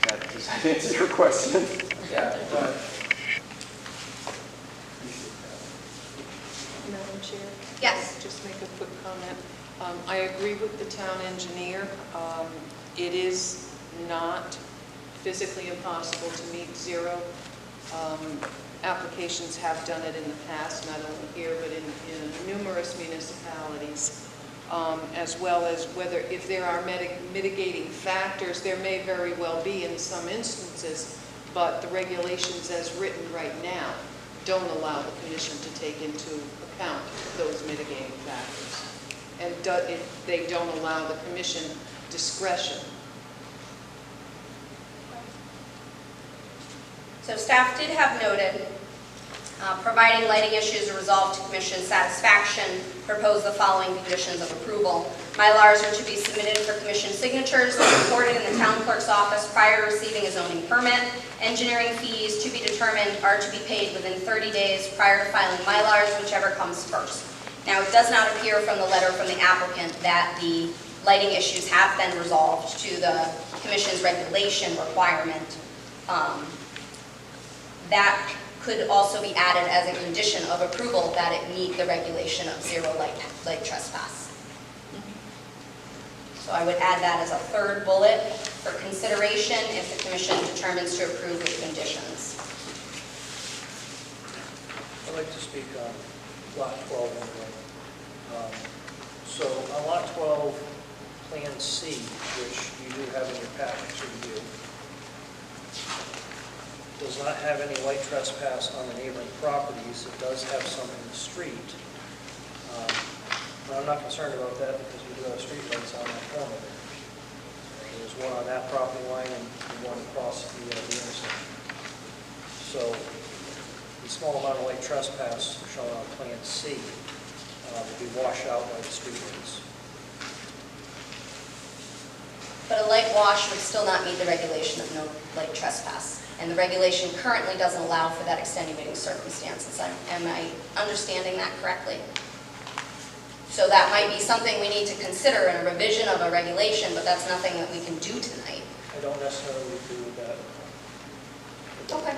Does that answer your question? Yeah, but Madam Chair? Yes. Just make a quick comment. I agree with the town engineer. It is not physically impossible to meet zero. Applications have done it in the past, not only here, but in numerous municipalities, as well as whether, if there are mitigating factors, there may very well be in some instances, but the regulations as written right now don't allow the commission to take into account those mitigating factors. And they don't allow the commission discretion. So staff did have noted, providing lighting issues are resolved to commission satisfaction, propose the following conditions of approval. Mylars are to be submitted for commission signatures and recorded in the town clerk's office prior to receiving a zoning permit. Engineering fees to be determined are to be paid within 30 days prior to filing Mylars, whichever comes first. Now, it does not appear from the letter from the applicant that the lighting issues have been resolved to the commission's regulation requirement. That could also be added as a condition of approval that it meet the regulation of zero light trespass. So I would add that as a third bullet for consideration if the commission determines to approve with conditions. I'd like to speak on lot 12 anyway. So on lot 12, Plan C, which you do have in your packet to review, does not have any light trespass on the neighboring properties. It does have some in the street. But I'm not concerned about that because we do have street lights on that corner there. There's one on that property line and one across the intersection. So the small amount of light trespass shown on Plan C will be washed out by the street lights. But a light wash would still not meet the regulation of no light trespass. And the regulation currently doesn't allow for that extenuating circumstances. Am I understanding that correctly? So that might be something we need to consider in a revision of a regulation, but that's nothing that we can do tonight. I don't necessarily agree with that. Okay.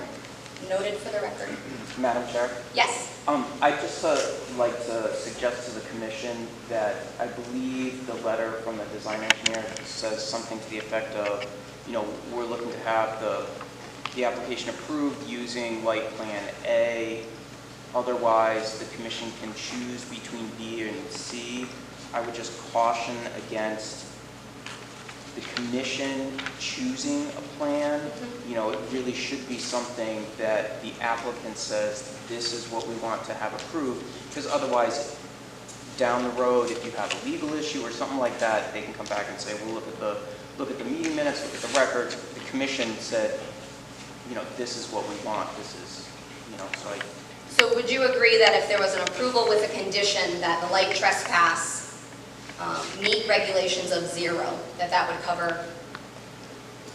Noted for the record. Madam Chair? Yes. I'd just like to suggest to the commission that I believe the letter from the design engineer says something to the effect of, we're looking to have the application approved using light plan A. Otherwise, the commission can choose between B and C. I would just caution against the commission choosing a plan. It really should be something that the applicant says, this is what we want to have approved, because otherwise, down the road, if you have a legal issue or something like that, they can come back and say, well, look at the meeting minutes, look at the records. The commission said, this is what we want. This is, So would you agree that if there was an approval with a condition that the light trespass meet regulations of zero, that would cover,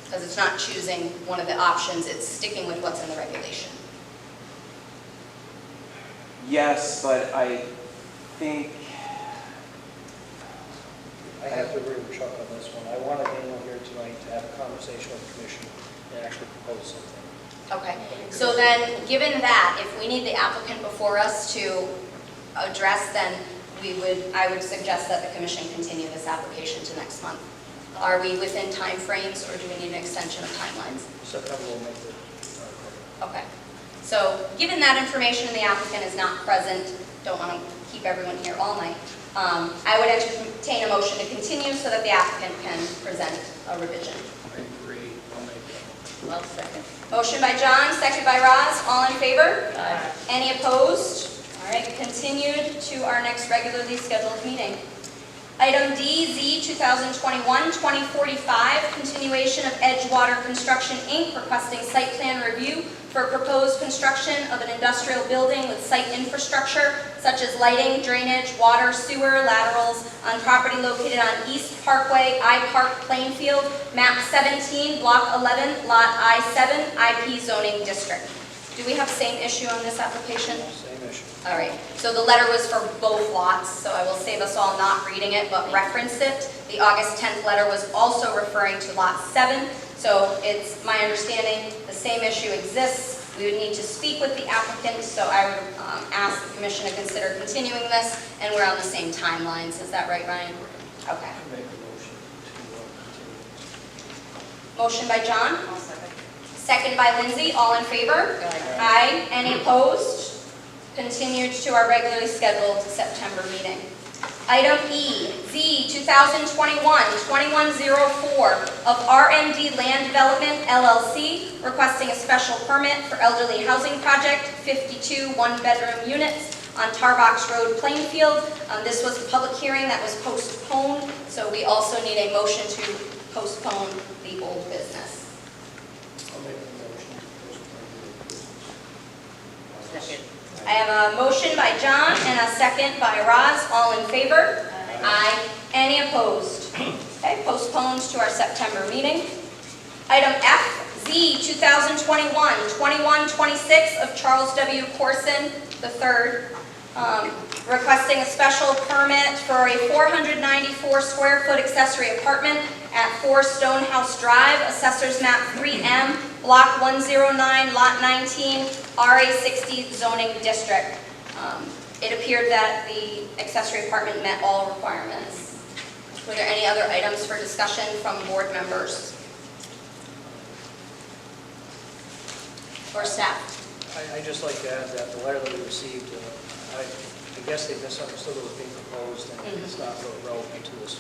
because it's not choosing one of the options, it's sticking with what's in the regulation? Yes, but I think... I have to agree with Chuck on this one. I wanted Daniel here tonight to have a conversation with the commission and actually propose something. Okay, so then, given that, if we need the applicant before us to address, then I would suggest that the commission continue this application to next month. Are we within time frames, or do we need an extension of timelines? September will make the... Okay, so given that information and the applicant is not present, don't want to keep everyone here all night, I would entertain a motion to continue so that the applicant can present a revision. I agree. I'll make that. Well, second. Motion by John, second by Roz. All in favor? Aye. Any opposed? All right, continued to our next regularly scheduled meeting. Item D, Z 2021-2045, continuation of Edgewater Construction, Inc., requesting site plan review for proposed construction of an industrial building with site infrastructure such as lighting, drainage, water, sewer, laterals on property located on East Parkway, I Park, Plainfield, map 17, block 11, lot I-7, IP zoning district. Do we have same issue on this application? Same issue. All right, so the letter was for both lots, so I will save us all not reading it, but reference it. The August 10th letter was also referring to lot 7, so So it's my understanding the same issue exists. We would need to speak with the applicant, so I would ask the commission to consider continuing this, and we're on the same timelines. Is that right, Ryan? Okay. Make a motion to continue. Motion by John, I'll second. second by Lindsay. All in favor? Aye. Any opposed? Continued to our regularly scheduled September meeting. Item E, Z 2021-2104 of RMD Land Development LLC, requesting a special permit for elderly housing project, 52 one-bedroom units on Tarbox Road, Plainfield. This was a public hearing that was postponed, so we also need a motion to postpone the old business. I'll make a motion to postpone the business. Second. I have a motion by John and a second by Roz. All in favor? Aye. Any opposed? Okay, postponed to our September meeting. Item F, Z 2021-2126 of Charles W. Corson III, requesting a special permit for a 494 square foot accessory apartment at 4 Stonehouse Drive, Assessor's Map 3M, Block 109, Lot 19, RA 60 zoning district. It appeared that the accessory apartment met all requirements. Were there any other items for discussion from board members or staff? I'd just like to add that the letter that we received, I guess they misunderstood what was being proposed, and it's not really relevant to this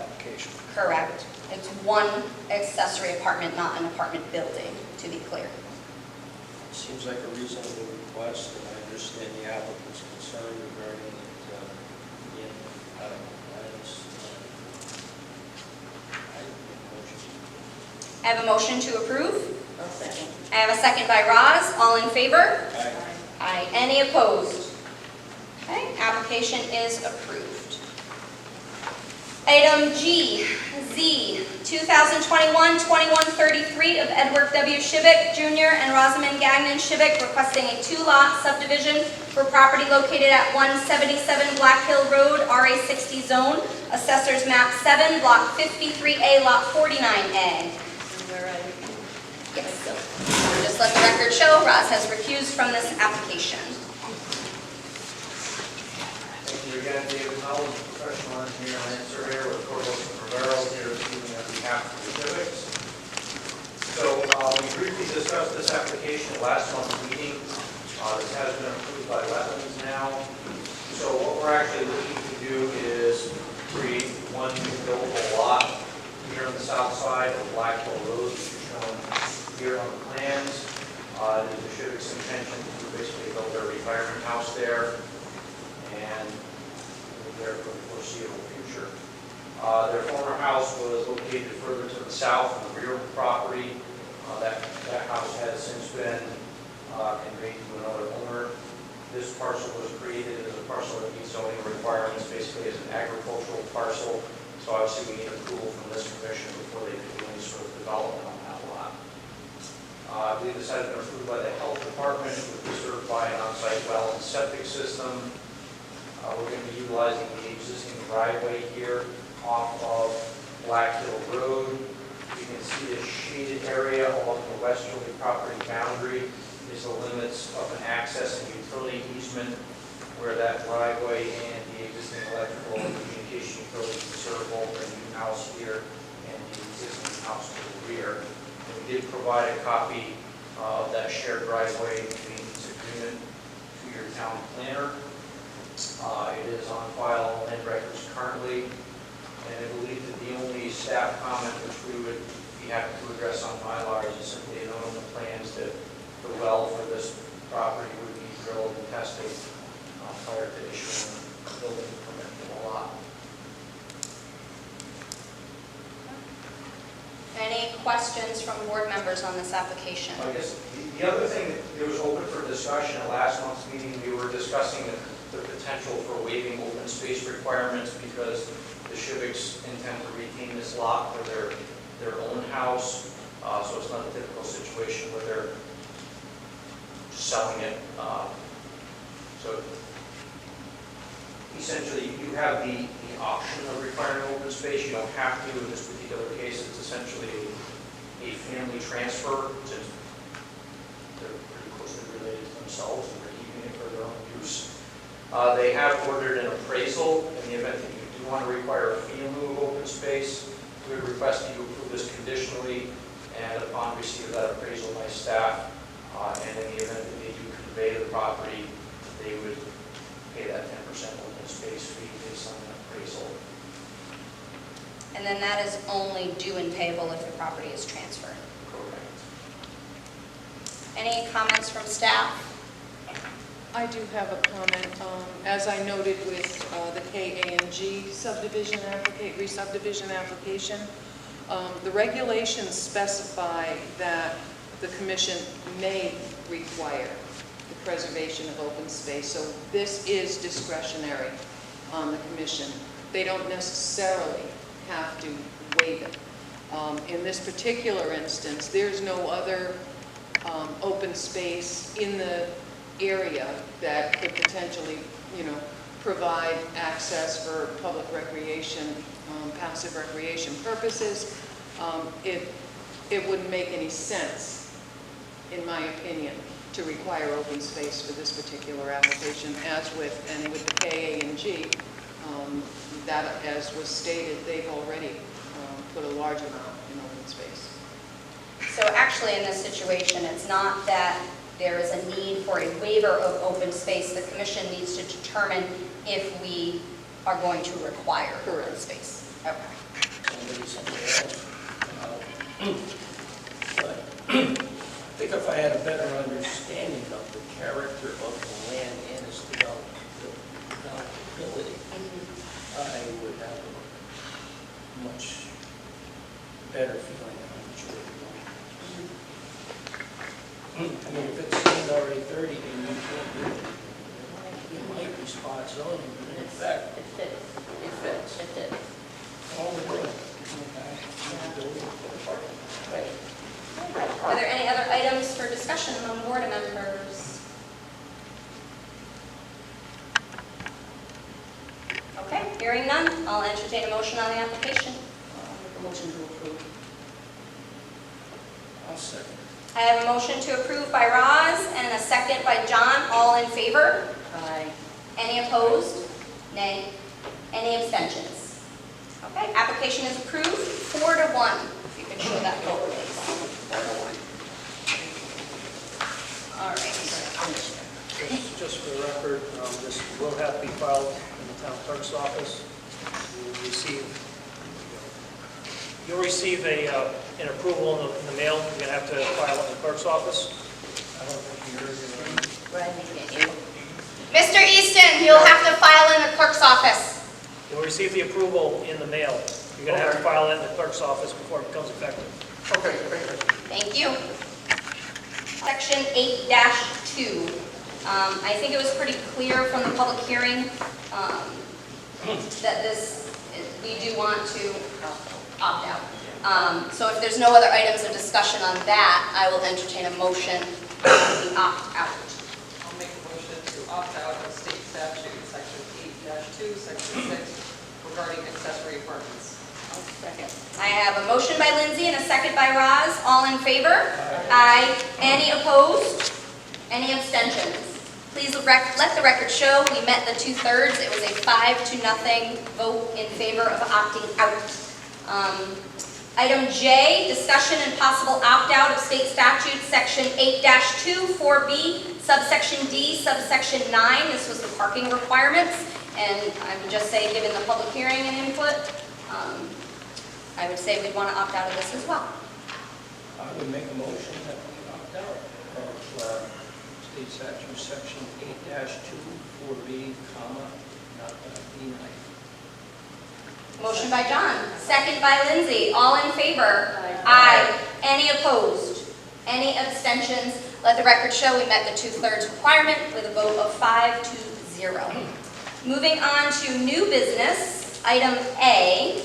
application. Correct. It's one accessory apartment, not an apartment building, to be clear. Seems like a reasonable request, and I understand the applicant's concern regarding the items. I make a motion. I have a motion to approve. I'll second. I have a second by Roz. All in favor? Aye. Aye. Any opposed? Okay, application is approved. Item G, Z, 2021-2133 of Edward W. Shivik Jr. and Rosamond Gagnon Shivik, requesting a 2-lot subdivision for property located at 177 Black Hill Road, RA 60 zone, Assessor's Map 7, Block 53A, Lot 49A. Where are you? Yes. Just let the record show, Roz has recused from this application. Thank you again, David Howell, professional engineer and land surveyor with Corvus and Rivero, here speaking on behalf of the Civics. So we briefly discussed this application at last month's meeting. This has been approved by Wetlands now. So what we're actually looking to do is create one new buildable lot here on the south side of Black Hill Road, which is shown here on the plans. It is the Civics' intention to basically build their retirement house there and live there for the foreseeable future. Their former house was located further to the south in the rear of the property. That house has since been conveyed to another owner. This parcel was created as a parcel that meets zoning requirements, basically as an agricultural parcel. So obviously we need approval from this commission before they can do any sort of development on that lot. I believe this has been approved by the health department, which was certified an on-site well and septic system. We're going to be utilizing the existing driveway here off of Black Hill Road. You can see the shaded area along the westerly property boundary is the limits of an access and utility easement where that driveway and the existing electrical and communication utility can serve both the new house here and the existing house to the rear. And we did provide a copy of that shared driveway maintenance agreement to your town planner. It is on file on land records currently, and I believe that the only staff comment which we would be happy to address on Mylar is simply a note on the plans that the well for this property would be drilled and tested prior to issuing a building permit for the lot. Any questions from board members on this application? I guess the other thing that was open for discussion at last month's meeting, we were discussing the potential for waiving open space requirements because the Civics intend to retain this lot for their own house. So it's not a typical situation where they're selling it. So essentially, you have the option of requiring open space. You don't have to in this particular case. It's essentially a independently transfer, since they're pretty closely related to themselves and they're keeping it for their own use. They have ordered an appraisal in the event that you do want to require a fee in lieu of open space. We would request that you approve this conditionally, and upon receipt of that appraisal by staff, and in the event that they do convey the property, they would pay that 10% open space fee based on the appraisal. And then that is only due and payable if the property is transferred. Correct. Any comments from staff? I do have a comment. As I noted with the KA&G subdivision re-subdivision application, the regulations specify that the commission may require the preservation of open space. So this is discretionary on the commission. They don't necessarily have to waive it. In this particular instance, there's no other open space in the area that could potentially, provide access for public recreation, passive recreation purposes. It wouldn't make any sense, in my opinion, to require open space for this particular application, as with the KA&G, that, as was stated, they've already put a large amount in open space. So actually, in this situation, it's not that there is a need for a waiver of open space. The commission needs to determine if we are going to require open space. Okay. Somebody somewhere else. But I think if I had a better understanding of the character of the land and its developability, I would have a much better feeling on which way to go. I mean, if it's already 30 and you can't do it, it might be spot zoning, but in fact, It fits. it fits. It fits. All the way. Right. Are there any other items for discussion among board members? Okay, hearing none, I'll entertain a motion on the application. I'll make a motion to approve. I'll second. I have a motion to approve by Roz and a second by John. All in favor? Aye. Any opposed? Nay. Any abstentions? Okay, application is approved, 4-1. If you can show that vote, please. 4-1. All right. Just for the record, this will have to be filed in the town clerk's office. You'll receive an approval in the mail. You're going to have to file it in the clerk's office. I don't think you're Mr. Easton, you'll have to file in the clerk's office. You'll receive the approval in the mail. You're going to have to file it in the clerk's office before it becomes effective. Okay, thank you. Thank you. Section 8-2. I think it was pretty clear from the public hearing that we do want to opt out. So if there's no other items of discussion on that, I will entertain a motion to opt out. I'll make a motion to opt out of state statute, section 8-2, section 6, regarding accessory apartments. I'll second. I have a motion by Lindsay and a second by Roz. All in favor? Aye. Any opposed? Any abstentions? Please let the record show we met the 2/3. It was a 5-0 vote in favor of opting out. Item J, discussion and possible opt-out of state statute, section 8-2, 4B, subsection D, subsection 9. This was the parking requirements. And I would just say, given the public hearing and input, I would say we'd want to opt out of this as well. I would make a motion that we opt out of state statute section 8-2, 4B, not B9. Motion by John, second by Lindsay. All in favor? Aye. Any opposed? Any abstentions? Let the record show we met the 2/3 requirement with a vote of 5-0. Moving on to new business, item A,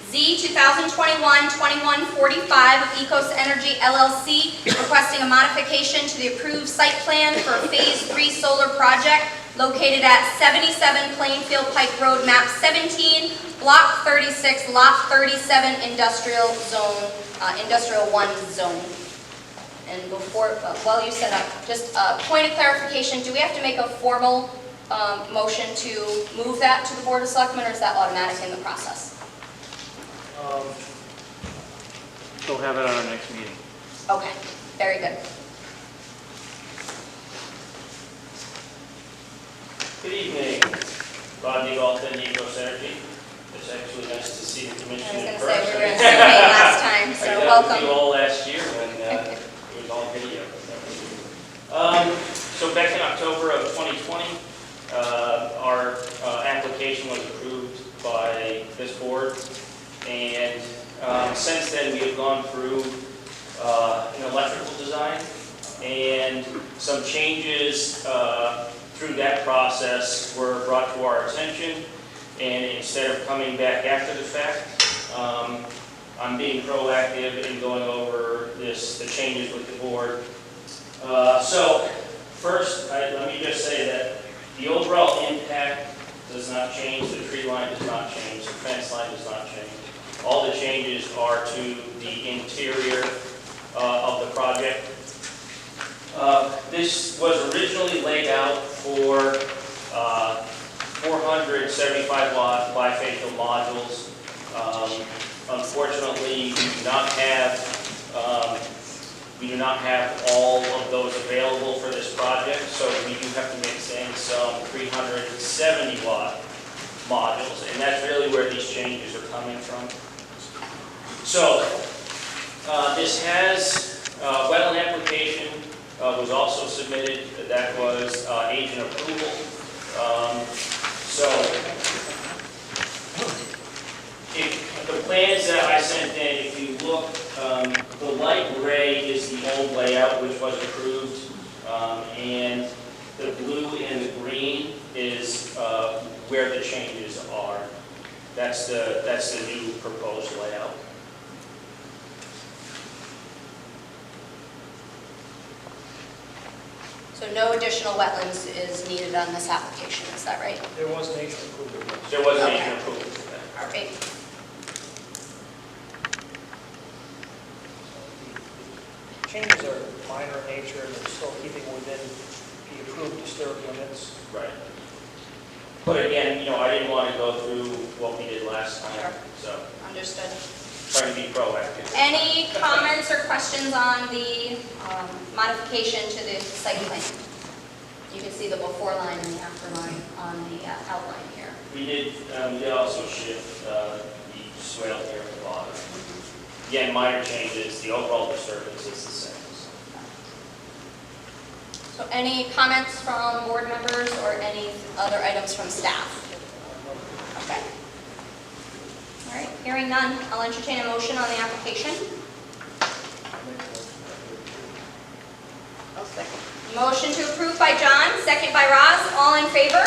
Z 2021-2145 of Ecos Energy LLC requesting a modification to the approved site plan for Phase 3 solar project located at 77 Plainfield Pike Road, map 17, block 36, lot 37, industrial zone, industrial 1 zone. And before, while you set up, just a point of clarification, do we have to make a formal motion to move that to the Board of Selectmen, or is that automatic in the process? We'll have it on our next meeting. Okay, very good. Good evening, Bob Alton, Ecos Energy. It's actually nice to see the I commission was in going to say, we person. were in Survey last time, so I got with you welcome. all last year when it was all video. So back in October of 2020, our application was approved by this board, and since then we have gone through an electrical design and some changes through that process were brought to our attention, and instead of coming back after the fact, I'm being proactive in going over the changes with the board. So first, let me just say that the overall impact does not change, the tree line does not change, the fence line does not change. All the changes are to the interior of the project. This was originally laid out for 475 watt bifacial modules. Unfortunately, we do not have all of those available for this project, so we do have to mix in some 370 watt modules, and that's really where these changes are coming from. So this has wetland application was also submitted. That was agent approval. So the plans that I sent in, if you look, the light gray is the old layout which was approved, and the blue and the green is where the changes are. That's the new proposed layout. So no additional wetlands is needed on this application, is that right? There was an agent approval. There was an Okay. agent approval for that. All right. The changes are minor in nature, and they're still keeping within the approved historic limits. Right. But again, I didn't want to go through what we did last time, Sure. so Understood. trying to be proactive. Any comments or questions on the modification to the site plan? You can see the before line and the after line on the outline here. We did also shift the swale here at the bottom. Again, minor changes, the overall disturbance is the same. So any comments from board members or any other items from staff? Okay. All right, hearing none, I'll entertain a motion on the application. I'll second. Motion to approve by John, second by Roz. All in favor?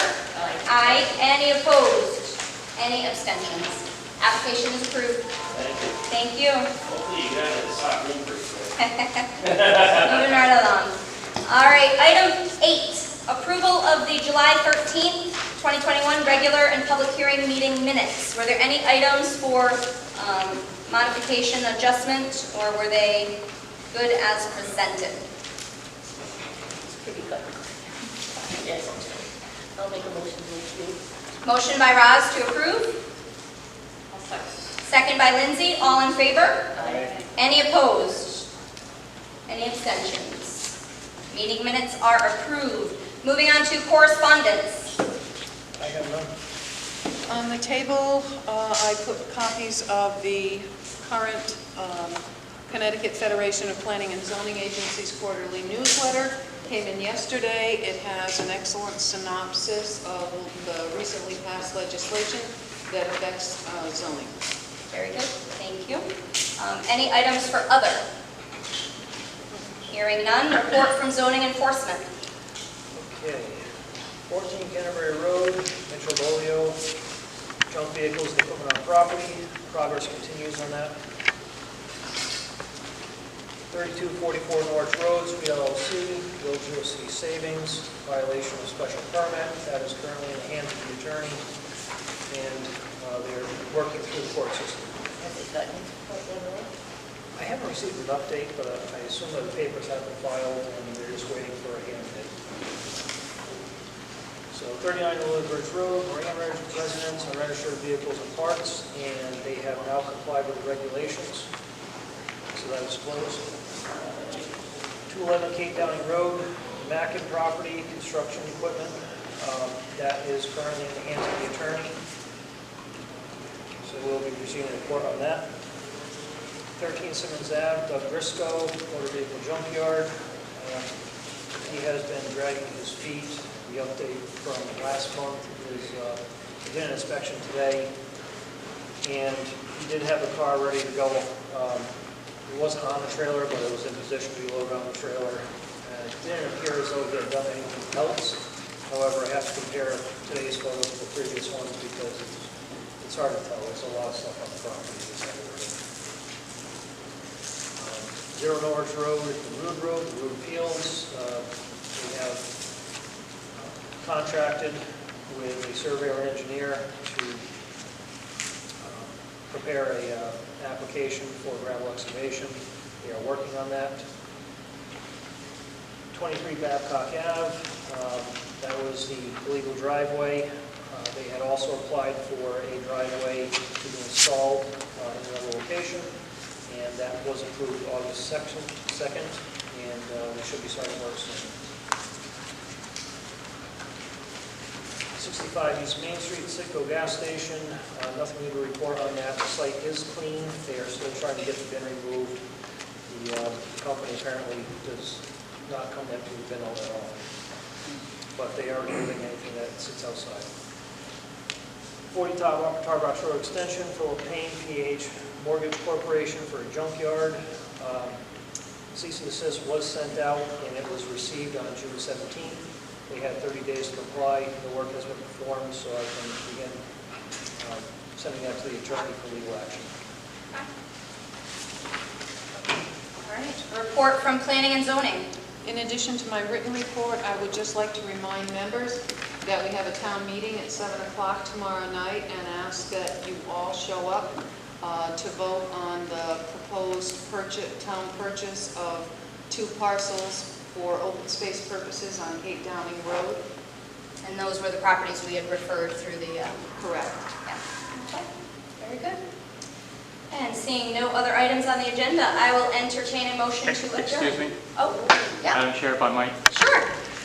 Aye. Any opposed? Any abstentions? Application is approved. Thank you. Thank you. Hopefully you guys have stopped room pretty quick. Moving right along. All right, item 8, approval of the July 13th, 2021 regular and public hearing meeting minutes. Were there any items for modification, adjustment, or were they good as presented? Pretty good. Yes, I'll make a motion to approve. Motion by Roz to approve, I'll second. second by Lindsay. All in favor? Aye. Any opposed? Any abstentions? Meeting minutes are approved. Moving on to correspondence. I have none. On the table, I put copies of the current Connecticut Federation of Planning and Zoning Agencies quarterly newsletter. Came in yesterday. It has an excellent synopsis of the recently passed legislation that affects zoning. Very good, thank you. Any items for other? Hearing none, report from zoning enforcement. Okay. 14 Canterbury Road, Metro Bolio, junk vehicles and equipment on property. Progress continues on that. 3244 Norwich Road, Sweet LLC, Bill GOC Savings, violation of special permit. That is currently in the hands of the attorney, and they're working through the court system. Has it gotten into court yet, or what? I haven't received an update, but I assume that the papers have been filed, and they're just waiting for a hearing date. So 39 Elizabeth Road, Marine residents, unregistered vehicles and parts, and they have now complied with the regulations. So that is closed. 211 Cape Downing Road, Mackin property, construction equipment. That is currently in the hands of the attorney. So we'll be proceeding to court on that. 13 Simmons Ave, Doug Briscoe, motor vehicle junkyard. He has been dragging his feet. The update from last month is he did an inspection today, and he did have the car ready to go. It wasn't on the trailer, but it was in position to be loaded on the trailer. It didn't appear as though he had done anything else. However, I have to compare today's photos to the previous ones because it's hard to tell. There's a lot of stuff on the property. Zero Norwich Road, the Rood Fields. We have contracted with a surveyor and engineer to prepare a application for gravel excavation. We are working on that. 23 Babcock Ave, that was the illegal driveway. They had also applied for a driveway to be installed in another location, and that was approved August 2nd, and we should be starting work soon. 65 East Main Street, Citgo gas station, nothing new to report on that. The site is clean. They are still trying to get the bin removed. The company apparently does not come empty with bin all that often, but they are removing anything that sits outside. 40 Tarbox Road Extension, Philip Payne, PH Mortgage Corporation for a junkyard. Cease and desist was sent out, and it was received on June 17th. They had 30 days to comply. The work has been performed, so I can begin sending that to the attorney for legal action. All right, report from planning and zoning. In addition to my written report, I would just like to remind members that we have a town meeting at 7 o'clock tomorrow night, and ask that you all show up to vote on the proposed town purchase of 2 parcels for open space purposes on Cape Downing Road. And those were the properties we had referred through the... Correct. Yeah. Okay. Very good. And seeing no other items on the agenda, I will entertain a motion to adjourn. Excuse me, Oh, yeah. Madam Chair, if I might. Sure.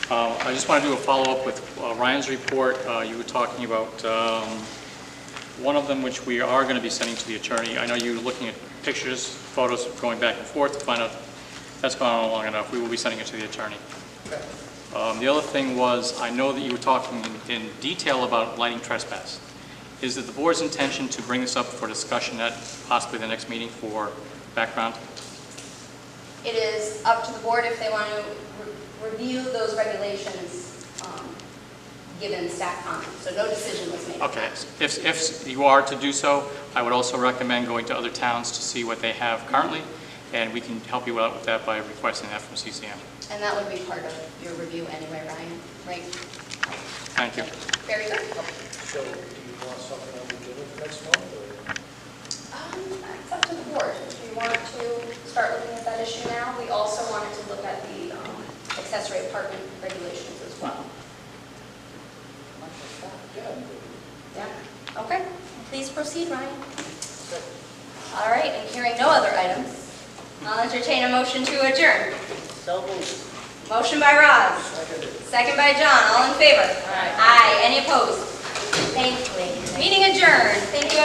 I just want to do a follow-up with Ryan's report. You were talking about one of them, which we are going to be sending to the attorney. I know you were looking at pictures, photos, going back and forth to find out if that's gone on long enough. We will be sending it to the attorney. Okay. The other thing was, I know that you were talking in detail about lighting trespass. Is it the board's intention to bring this up for discussion at possibly the next meeting for background? It is up to the board if they want to review those regulations given staff comments. So no decision was made. Okay. If you are to do so, I would also recommend going to other towns to see what they have currently, and we can help you out with that by requesting that from CCM. And that would be part of your review anyway, Ryan, right? Thank you. Very good. So do you want something on the agenda for next month? Or? It's up to the board. If you want to start looking at that issue now, we also wanted to look at the accessory apartment regulations as well. Yeah. Okay. Please proceed, Ryan. All right. And hearing no other items, I'll entertain a motion to adjourn. So moved. Motion by Roz. Second by John. All in favor? Aye. Any opposed? Thank you. Meeting adjourned. Thank you.